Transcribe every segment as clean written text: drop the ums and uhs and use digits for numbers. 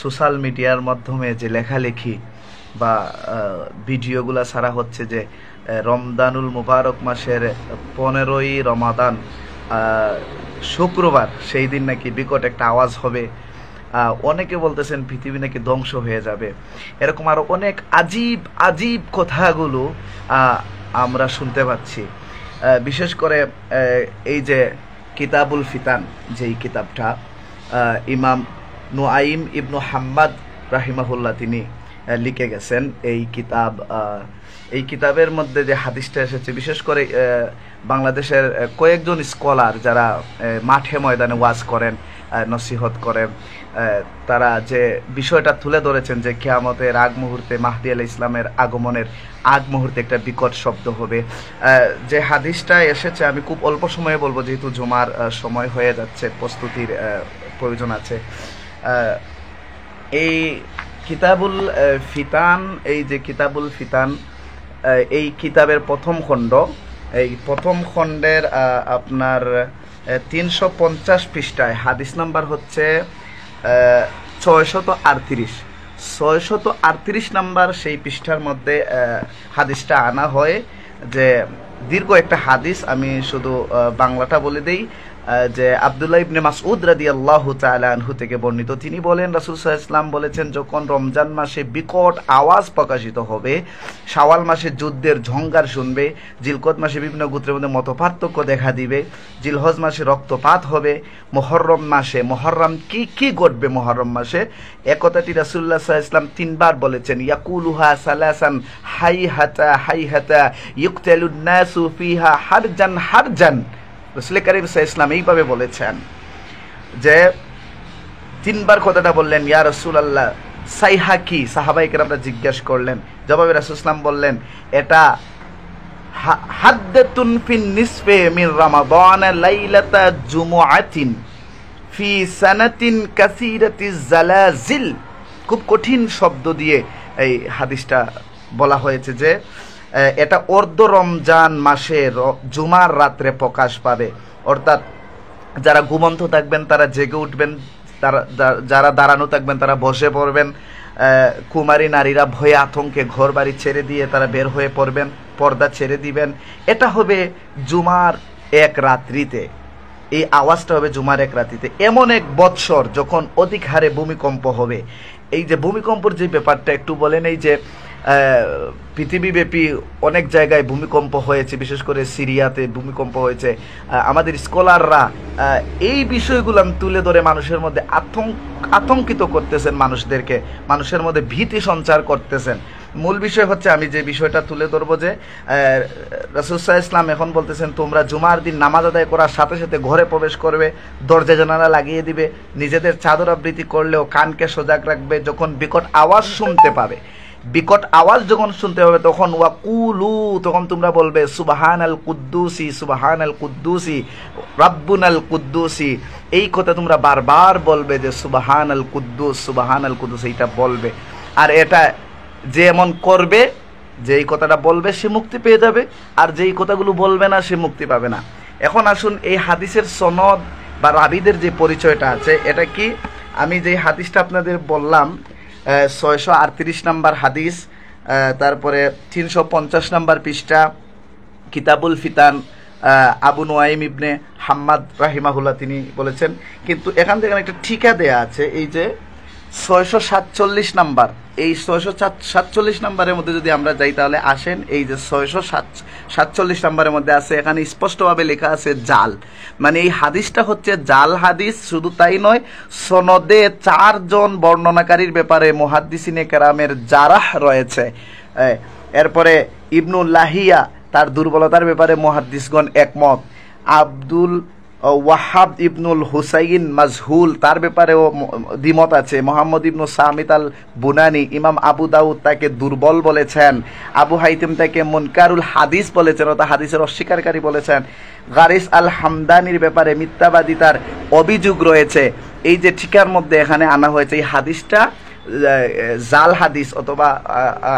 Social মিডিয়ার মাধ্যমে যে লেখালেখি বা ভিডিওগুলা ছাড়া হচ্ছে যে রমজানুল মুবারক মাসের 15ই রমাদান শুক্রবার সেই দিন নাকি বিকট একটা আওয়াজ হবে, অনেকে বলতেছেন পৃথিবী নাকি ধ্বংস হয়ে যাবে, এরকম আরো অনেক আজীব আজীব কথাগুলো আমরা শুনতে পাচ্ছি। বিশেষ করে এই যে কিতাবুল ফিতান যেই কিতাবটা ইমাম নুআইম ইবনু হাম্মাদ রাহিমাহুল্লাহ তিনি লিখে গেছেন, এই কিতাবের মধ্যে যে হাদিসটা এসেছে, বিশেষ করে বাংলাদেশের কয়েকজন স্কলার যারা মাঠে ময়দানে ওয়াজ করেন, নসিহত করেন, তারা যে বিষয়টা তুলে ধরেছেন যে কিয়ামতের আগ মুহূর্তে মাহদি আলাইহিস ইসলামের আগমনের আগ মুহূর্তে একটা বিকট শব্দ হবে। যে হাদিসটা এসেছে আমি খুব অল্প সময়ে বলবো, যেহেতু জুমার সময় হয়ে যাচ্ছে, প্রস্তুতির প্রয়োজন আছে। এই কিতাবুল ফিতান, এই যে কিতাবুল ফিতান, এই কিতাবের প্রথম খণ্ড, এই প্রথম খণ্ডের আপনার 350 পৃষ্ঠায় হাদিস নাম্বার হচ্ছে 638 নাম্বার সেই পৃষ্ঠার মধ্যে হাদিসটা আনা হয়। যে দীর্ঘ একটা হাদিস, আমি শুধু বাংলাটা বলে দেই, যে আব্দুল্লাহ ইবনে মাসউদ রাদিয়াল্লাহু তাআলা আনহু থেকে বর্ণিত, তিনি বলেন রাসূল সাল্লাল্লাহু আলাইহি ওয়াসাল্লাম বলেছেন, যখন রমজান মাসে বিকট আওয়াজ প্রকাশিত হবে, শাওয়াল মাসে যুদ্ধের ঝঙ্কার শুনবে, জিলকদ মাসে বিভিন্ন গোত্রের মধ্যে মতপার্থক্য দেখা দিবে, জিলহজ মাসে রক্তপাত হবে, মুহররম মাসে কি ঘটবে মুহররম মাসে, একথাটি রাসূলুল্লাহ সাল্লাল্লাহু আলাইহি ওয়াসাল্লাম 3 বার বলেছেন, ইয়াকুলুহা সালাসান হাইহাতা ইউকতালুন নাসু ফিহা হারজান। রাসূল কারীম সাল্লাল্লাহু আলাইহি ওয়াসাল্লাম এইভাবে বলেছেন যে 3 বার কথাটা বললেন, ইয়া রাসূলুল্লাহ সাইহা কি? সাহাবায়ে কেরামরা জিজ্ঞাসা করলেন, জবাবে রাসূল সাল্লাল্লাহু আলাইহি ওয়াসাল্লাম বললেন, এটা হাদ্দাতুন ফিন নিসফি মিন রমাদান লাইলাতা জুমুআতিন ফি সানাতিন কাসীরাতিজ জালাজিল। খুব কঠিন শব্দ দিয়ে এই হাদিসটা বলা হয়েছে যে এটা অর্ধ রমজান মাসের জুমার রাত্রে প্রকাশ পাবে, অর্থাৎ যারা ঘুমন্ত থাকবেন তারা জেগে উঠবেন, যারা দাঁড়ানো থাকবেন তারা বসে পড়বেন, কুমারী নারীরা ভয়ে আতঙ্কে ঘর বাড়ি ছেড়ে দিয়ে তারা বের হয়ে পড়বেন, পর্দা ছেড়ে দিবেন। এটা হবে জুমার এক রাত্রিতে, এই আওয়াজটা হবে জুমার এক রাত্রিতে। এমন এক বৎসর যখন অধিক হারে ভূমিকম্প হবে। এই যে ভূমিকম্পর যে ব্যাপারটা একটু বলেন, এই যে পৃথিবীব্যাপী অনেক জায়গায় ভূমিকম্প হয়েছে, বিশেষ করে সিরিয়াতে ভূমিকম্প হয়েছে। আমাদের স্কলাররা এই বিষয়গুলো তুলে ধরে মানুষের মধ্যে আতঙ্কিত করতেছেন, মানুষের মধ্যে ভীতি সঞ্চার করতেছেন। মূল বিষয় হচ্ছে, আমি যে বিষয়টা তুলে ধরবো যে রাসূল সাল্লাল্লাহু আলাইহি ওয়াসাল্লাম এখন বলতেছেন, তোমরা জুমার দিন নামাজ আদায় করার সাথে সাথে ঘরে প্রবেশ করবে, দরজা জানালা লাগিয়ে দিবে, নিজেদের চাদর আবৃত্তি করলেও কানকে সজাগ রাখবে। যখন বিকট আওয়াজ শুনতে পাবে, বিকট আওয়াজ যখন শুনতে হবে, তখন ওয়াকুলু, তখন তোমরা বলবে সুবহানাল কুদ্দুসি রাব্বুনাল কুদ্দুসি। এই কথা তোমরা বারবার বলবে যে সুবহানাল কুদ্দুস, এইটা বলবে। আর এটা যে এমন করবে, যে এই কথাটা বলবে সে মুক্তি পেয়ে যাবে, আর যেই কথাগুলো বলবে না সে মুক্তি পাবে না। এখন আসুন এই হাদিসের সনদ বা রাবীদের যে পরিচয়টা আছে, এটা কি? আমি যে হাদিসটা আপনাদের বললাম 638 নাম্বার হাদিস, তারপরে 350 নাম্বার পৃষ্ঠা, কিতাবুল ফিতান, আবু নুআইম ইবনে হাম্মাদ রাহিমাহুল্লাহ তিনি বলেছেন। কিন্তু এখান থেকে একটা ঠিকা দেয়া আছে, এই যে 647 নাম্বার, এই 647 নাম্বারের মধ্যে যদি আমরা যাই, তাহলে আসেন, এই যে 647 নাম্বারের মধ্যে আছে, এখানে স্পষ্টভাবে লেখা আছে জাল, মানে এই হাদিসটা হচ্ছে জাল হাদিস। শুধু তাই নয়, সনদে 4 জন বর্ণনাকারীর ব্যাপারে মুহাদ্দিসিনে কেরামের জারাহ রয়েছে। এরপরে ইবনুল লাহিয়া, তার দুর্বলতার ব্যাপারে মুহাদ্দিসগণ একমত। আব্দুল ওয়াহাব ইবনুল হুসাইন মাজহুল, তার ব্যাপারেও দ্বিমত আছে। মোহাম্মদ ইবনু সামিত আল বুনানি, ইমাম আবু দাউদ তাকে দুর্বল বলেছেন, আবু হাইতিম তাকে মুনকারুল হাদিস বলেছেন, অর্থাৎ হাদিসের অস্বীকারী বলেছেন। গারিস আল হামদানির ব্যাপারে মিথ্যাবাদী তার অভিযোগ রয়েছে। এই যে ঠিকার মধ্যে এখানে আনা হয়েছে, এই হাদিসটা জাল হাদিস, অথবা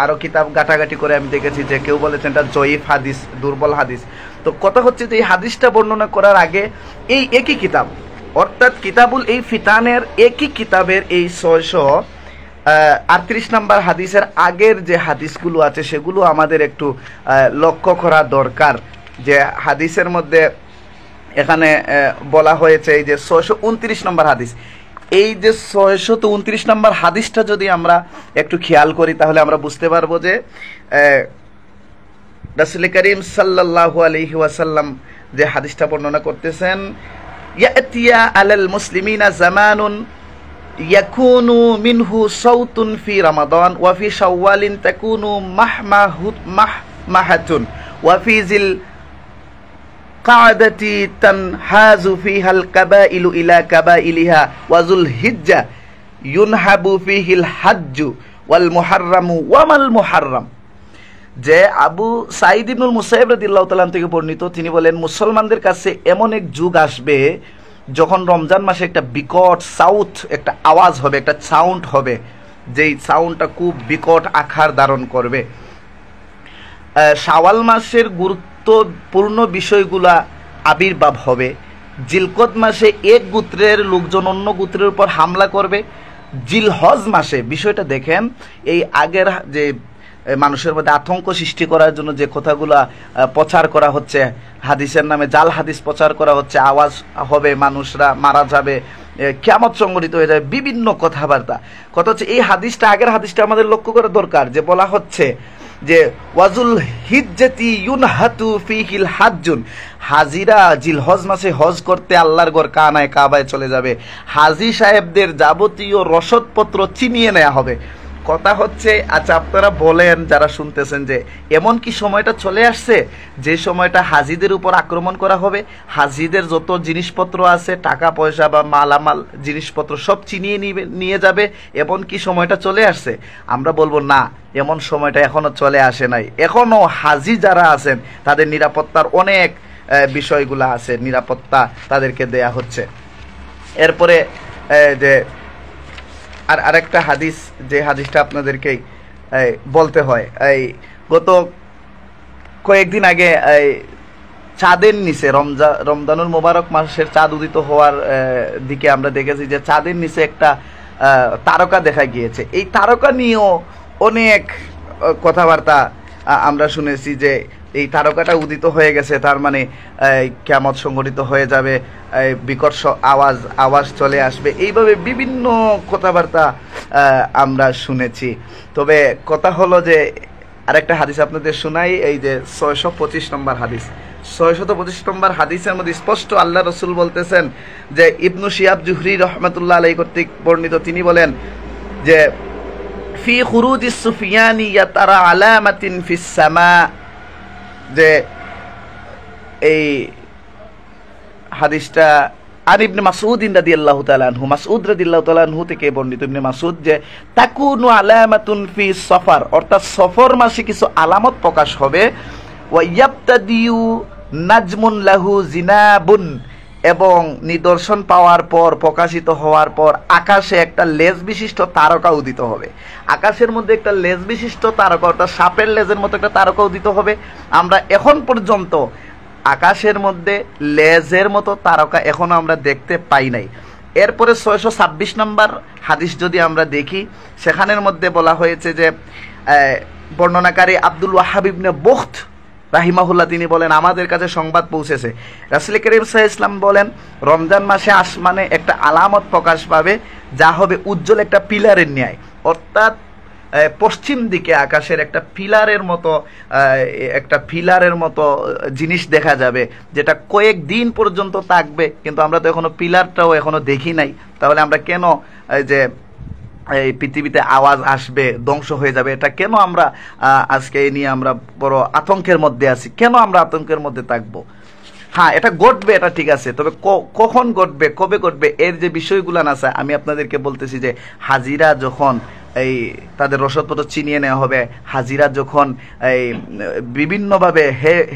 আরো কিতাব ঘাটাঘাটি করে আমি দেখেছি যে কেউ বলেছেন এটা জয়ীফ হাদিস, দুর্বল হাদিস। তো কথা হচ্ছে যে এই হাদিসটা বর্ণনা করার আগে এই একই কিতাব অর্থাৎ কিতাবুল এই ফিতানের একই কিতাবের এই 638 নম্বর হাদিসের আগের যে হাদিসগুলো আছে সেগুলো আমাদের একটু লক্ষ্য করা দরকার। যে হাদিসের মধ্যে এখানে বলা হয়েছে এই যে 629 নম্বর হাদিস, এই যে 629 নম্বর হাদিসটা যদি আমরা একটু খেয়াল করি তাহলে আমরা বুঝতে পারবো যে রাসূল করিম সাল্লাল্লাহু আলাইহি ওয়াসাল্লাম যে হাদিসটা বর্ণনা করতেছেন, ইয়াতিয়া আলাল মুসলিমিনা জামানুন ইয়াকুনু মিনহু সাউতুন ফি রমাদান ওয়া ফি শাওয়ালিন তাকুনু মাহমাহাতুন ওয়া ফি জিল কাদাতি তানহাজু ফিহাল কাবাইলু ইলা কাবাইলিহা ওয়া যুল হিজ্জা ইউনহাবু ফিহিল হাজ্জু ওয়াল মুহাররামু ওয়া মাল মুহাররাম। যে আবু সাঈদ ইবনুল মুসাইয়িব রাদিয়াল্লাহু তাআলা থেকে বর্ণিত, তিনি বলেন মুসলমানদের কাছে এমন এক যুগ আসবে যখন রমজান মাসে একটা বিকট সাউথ একটা আওয়াজ হবে, একটা সাউন্ড হবে, যেই সাউন্ডটা খুব বিকট আকার ধারণ করবে। শাওয়াল মাসের গুরুত্বপূর্ণ বিষয়গুলা আবির্ভাব হবে। জিলকদ মাসে এক গোত্রের লোকজন অন্য গোত্রের উপর হামলা করবে। জিলহজ মাসে বিষয়টা দেখেন, এই আগের যে মানুষের মধ্যে আতঙ্ক সৃষ্টি করার জন্য যে কথাগুলা প্রচার করা হচ্ছে, হাদিসের নামে জাল হাদিস প্রচার করা হচ্ছে, আওয়াজ হবে, মানুষরা মারা যাবে, কিয়ামত সংঘটিত হয়ে যাবে, বিভিন্ন কথাবার্তা। কথা হচ্ছে এই হাদিসটা, আগের হাদিসটা আমাদের লক্ষ্য করা দরকার, যে বলা হচ্ছে যে ওয়াজুল হিজ্জাতি ইউনহাতু ফিহিল হাজ্জুন, হাজিরা জিলহজ মাসে হজ করতে আল্লাহর ঘর কাবায় চলে যাবে। হাজি সাহেবদের যাবতীয় রসদপত্র চিনিয়ে নেওয়া হবে। কথা হচ্ছে, আচ্ছা আপনারা বলেন যারা শুনতেছেন, যে এমন কি সময়টা চলে আসছে যে সময়টা হাজিদের উপর আক্রমণ করা হবে, হাজিদের যত জিনিসপত্র আছে, টাকা পয়সা বা মালামাল জিনিসপত্র সব চিনিয়ে নিয়ে যাবে, এমন কি সময়টা চলে আসছে? আমরা বলবো না, এমন সময়টা এখনো চলে আসে নাই। এখনো হাজি যারা আছেন তাদের নিরাপত্তার অনেক বিষয়গুলো আছে, নিরাপত্তা তাদেরকে দেয়া হচ্ছে। এরপরে যে আরেকটা হাদিস, যে হাদিসটা আপনাদেরকে বলতে হয়, এই গত কয়েকদিন আগে চাঁদের নিচে রমজানুল মোবারক মাসের চাঁদ উদিত হওয়ার দিকে আমরা দেখেছি যে চাঁদের নিচে একটা তারকা দেখা গিয়েছে। এই তারকা নিয়েও অনেক কথাবার্তা আমরা শুনেছি, যে এই তারকাটা উদিত হয়ে গেছে, তার মানে কিয়ামত সংঘটিত হয়ে যাবে, বিকট আওয়াজ চলে আসবে, এইভাবে বিভিন্ন কথাবার্তা আমরা শুনেছি। তবে কথা হলো যে আরেকটা হাদিস আপনাদের শোনাই, এই যে 625 নম্বর হাদিস। 625 নম্বর হাদিসের মধ্যে স্পষ্ট আল্লাহ রসুল বলতেছেন, যে ইবনু শিহাব জুহরি রহমাতুল্লাহ আলাইহি কর্তৃক বর্ণিত, তিনি বলেন যে ফি খুরুজিস সুফিয়ানি ইয়াতারা আলামাতিন ফিস সামা, যে এই হাদিসটা আর ইবনে মাসউদ রাদিয়াল্লাহু তাআলা আনহু, মাসউদ রাদিয়াল্লাহু তাআলা আনহু থেকে বর্ণিত, ইবনে মাসউদ, যে তাকুনু আলামাতুন ফি সফর, অর্থাৎ সফর মাসে কিছু আলামত প্রকাশ হবে। ওয়া ইয়াবতাদিউ নাজমুন লাহু জিনাবুন, এবং নিদর্শন পাওয়ার পর, প্রকাশিত হওয়ার পর আকাশে একটা লেজ বিশিষ্ট তারকা উদিত হবে। আকাশের মধ্যে একটা লেজ বিশিষ্ট তারকা, অর্থাৎ সাপের লেজের মতো একটা তারকা উদিত হবে। আমরা এখন পর্যন্ত আকাশের মধ্যে লেজের মতো তারকা এখনো আমরা দেখতে পাই নাই। এরপরে 626 নম্বর হাদিস যদি আমরা দেখি, সেখানের মধ্যে বলা হয়েছে যে বর্ণনাকারী আব্দুল ওয়াহাব ইবনে বুখত রাহিমাহুল্লাহ, তিনি বলেন আমাদের কাছে সংবাদ পৌঁছেছে, রাসূল করিম সাল্লাল্লাহু আলাইহি ওয়াসাল্লাম বলেন রমজান মাসে আসমানে একটা আলামত প্রকাশ পাবে, যা হবে উজ্জ্বল একটা পিলারের ন্যায়, অর্থাৎ পশ্চিম দিকে আকাশের একটা পিলারের মতো জিনিস দেখা যাবে, যেটা কয়েকদিন পর্যন্ত থাকবে। কিন্তু আমরা তো এখনো পিলারটাও এখনো দেখি নাই, তাহলে আমরা কেন যে এই পৃথিবীতে আওয়াজ আসবে, ধ্বংস হয়ে যাবে, এটা কেন আমরা আজকে এই নিয়ে আমরা বড় আতঙ্কের মধ্যে আছি? কেন আমরা আতঙ্কের মধ্যে থাকবো? হ্যাঁ, এটা ঘটবে, এটা ঠিক আছে, তবে কখন ঘটবে, কবে ঘটবে, এর যে বিষয়গুলো আছে আমি আপনাদেরকে বলতেছি, যে হাজিরা যখন এই তাদের রসদপত্র চিনিয়ে নেওয়া হবে, হাজিরা যখন এই বিভিন্নভাবে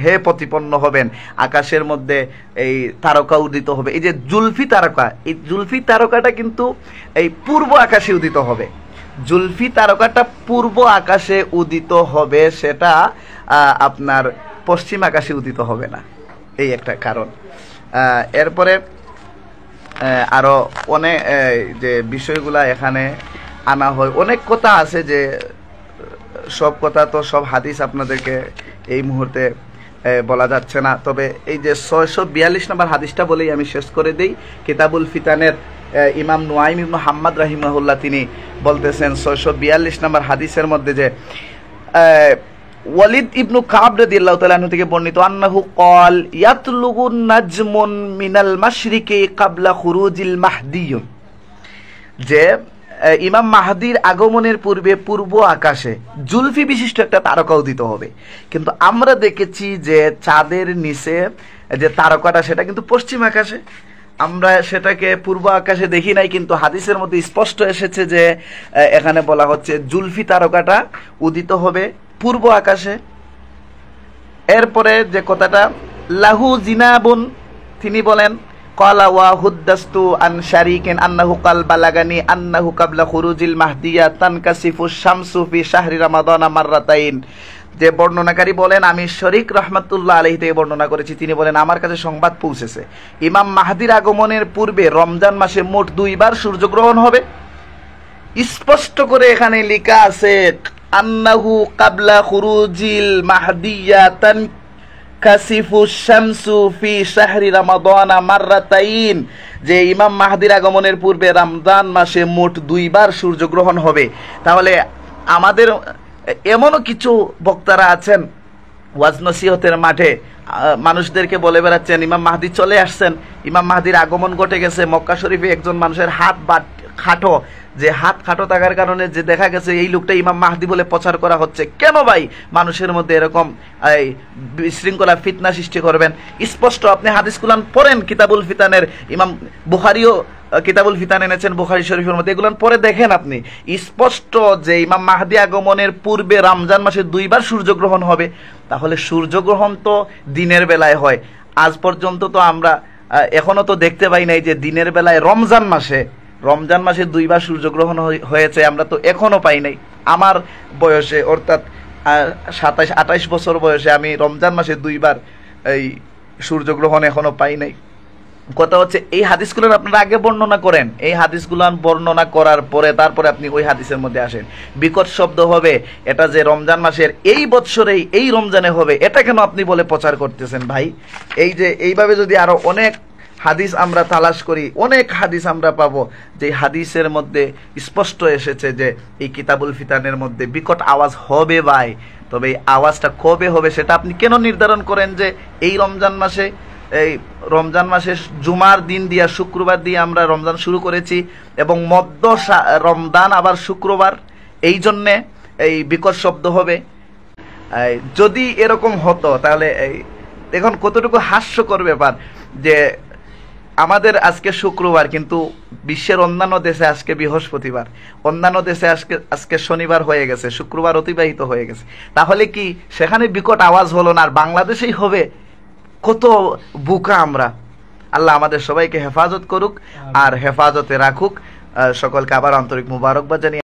হে প্রতিপন্ন হবেন, আকাশের মধ্যে এই তারকা উদিত হবে। এই যে জুলফি তারকা, এই জুলফি তারকাটা কিন্তু এই পূর্ব আকাশে উদিত হবে। জুলফি তারকাটা পূর্ব আকাশে উদিত হবে, সেটা আপনার পশ্চিম আকাশে উদিত হবে না, এই একটা কারণ। এরপরে আরো অনেক যে বিষয়গুলা এখানে আনা হয়, অনেক কথা আছে যে সব কথা তো সব হাদিস আপনাদেরকে এই মুহূর্তে বলা যাচ্ছে না। তবে এই যে 642 নম্বর হাদিসটা বলেই আমি শেষ করে দেই। কিতাবুল ফিতানের ইমাম নুয়াইম ইবনে হাম্মাদ রাহিমাহুল্লাহ তিনি বলতেছেন 642 নম্বর হাদিসের মধ্যে যে ওয়ালিদ ইবনু কাব রাদিয়াল্লাহু তাআলা আনহু থেকে বর্ণিত আন্নাহু ক্বাল ইয়াতলুগুন নাজমুন মিনাল মাশরিকি ক্বাবলা খুরুজিল মাহদিয়্যুন, যে ইমাম মাহদির আগমনের পূর্বে পূর্ব আকাশে জুলফি বিশিষ্ট একটা তারকা উদিত হবে। কিন্তু আমরা দেখেছি যে চাঁদের নিচে যে তারকাটা সেটা কিন্তু পশ্চিম আকাশে, আমরা সেটাকে পূর্ব আকাশে দেখি নাই, কিন্তু হাদিসের মধ্যে স্পষ্ট এসেছে যে এখানে বলা হচ্ছে জুলফি তারকাটা উদিত হবে পূর্ব আকাশে। এরপরে যে কথাটা লাহু জিনাবুন, তিনি বলেন ক্বালা ওয়া হুদ্দাস্তু আন শারিকিন আন্নাহু ক্বাল বালাগানি আন্নাহু ক্বাবলা খুরুজিল মাহদিয়া তানকাসিফু শামসু ফি শাহরি রমাদান মাররাতাইন, যে বর্ণনাকারী বলেন আমি শরীক রহমাতুল্লাহ আলাইহি থেকে বর্ণনা করেছি, তিনি বলেন আমার কাছে সংবাদ পৌঁছেছে ইমাম মাহদির আগমনের পূর্বে রমজান মাসে মোট 2 বার সূর্যগ্রহণ হবে। স্পষ্ট করে এখানে লেখা আছে আন্নাহু ক্বাবলা খুরুজিল মাহদিয়া তানকাসিফু শামসু ফি শাহরি রমাদান মাররাতাইন, যে ইমাম মাহদির আগমনের পূর্বে রমজান মাসে মোট 2 বার সূর্যগ্রহণ হবে। তাহলে আমাদের এমনও কিছু বক্তারা আছেন ওয়াজ নসিহতের মাঠে মানুষদেরকে বলে বেড়াচ্ছেন ইমাম মাহদি চলে আসছেন, ইমাম মাহদির আগমন ঘটে গেছে। মক্কা শরীফে একজন মানুষের হাত খাটো, যে হাত খাটো থাকার কারণে যে দেখা গেছে এই লোকটা ইমাম মাহদি বলে প্রচার করা হচ্ছে। কেন ভাই মানুষের মধ্যে এরকম বিশৃঙ্খলা ফিতনা সৃষ্টি করবেন? স্পষ্ট আপনি হাদিস কুলান পড়েন, কিতাবুল ফিতানের ইমাম বুখারীও কিতাবুল ফিতান এনেছেন বুখারী শরীফের মধ্যে, এগুলো পরে দেখেন আপনি স্পষ্ট যে ইমাম মাহদি আগমনের পূর্বে রমজান মাসে 2 বার সূর্যগ্রহণ হবে। তাহলে সূর্যগ্রহণ তো দিনের বেলায় হয়, আজ পর্যন্ত তো আমরা এখনো তো দেখতে পাই নাই যে দিনের বেলায় রমজান মাসে 2 বার সূর্যগ্রহণ হয়েছে, আমরা তো এখনো পাই নাই। আমার বয়সে অর্থাৎ 27-28 বছর বয়সে আমি রমজান মাসে 2 বার এই সূর্যগ্রহণ এখনো পাই নাই। কথা হচ্ছে এই হাদিসগুলো আপনারা আগে বর্ণনা করেন, এই হাদিসগুলো বর্ণনা করার পরে তারপরে আপনি ওই হাদিসের মধ্যে আসেন। বিকট শব্দ হবে এটা যে রমজান মাসের এই বৎসরেই এই রমজানে হবে, এটা কেন আপনি বলে প্রচার করতেছেন ভাই? এই যে এইভাবে যদি আরো অনেক হাদিস আমরা তালাশ করি, অনেক হাদিস আমরা পাবো যে হাদিসের মধ্যে স্পষ্ট এসেছে যে এই কিতাবুল ফিতানের মধ্যে বিকট আওয়াজ হবে ভাই। তবে এই আওয়াজটা কবে হবে সেটা আপনি কেন নির্ধারণ করেন যে এই রমজান মাসে? এই রমজান মাসে জুমার দিন দিয়া শুক্রবার দিয়ে আমরা রমজান শুরু করেছি এবং মধ্য রমজান আবার শুক্রবার, এই জন্যে এই বিকট শব্দ হবে। যদি এরকম হতো তাহলে এখন কতটুকু হাস্যকর ব্যাপার যে আমাদের আজকে শুক্রবার কিন্তু বিশ্বের অন্যান্য দেশে আজকে বৃহস্পতিবার, অন্যান্য দেশে আজকে শনিবার হয়ে গেছে, শুক্রবার অতিবাহিত হয়ে গেছে। তাহলে কি সেখানে বিকট আওয়াজ হলো না, আর বাংলাদেশেই হবে? কত বুকা আমরা! আল্লাহ আমাদের সবাইকে হেফাজত করুক আর হেফাজতে রাখুক। সকলকে আবার আন্তরিক মুবারকবাদ জানিয়ে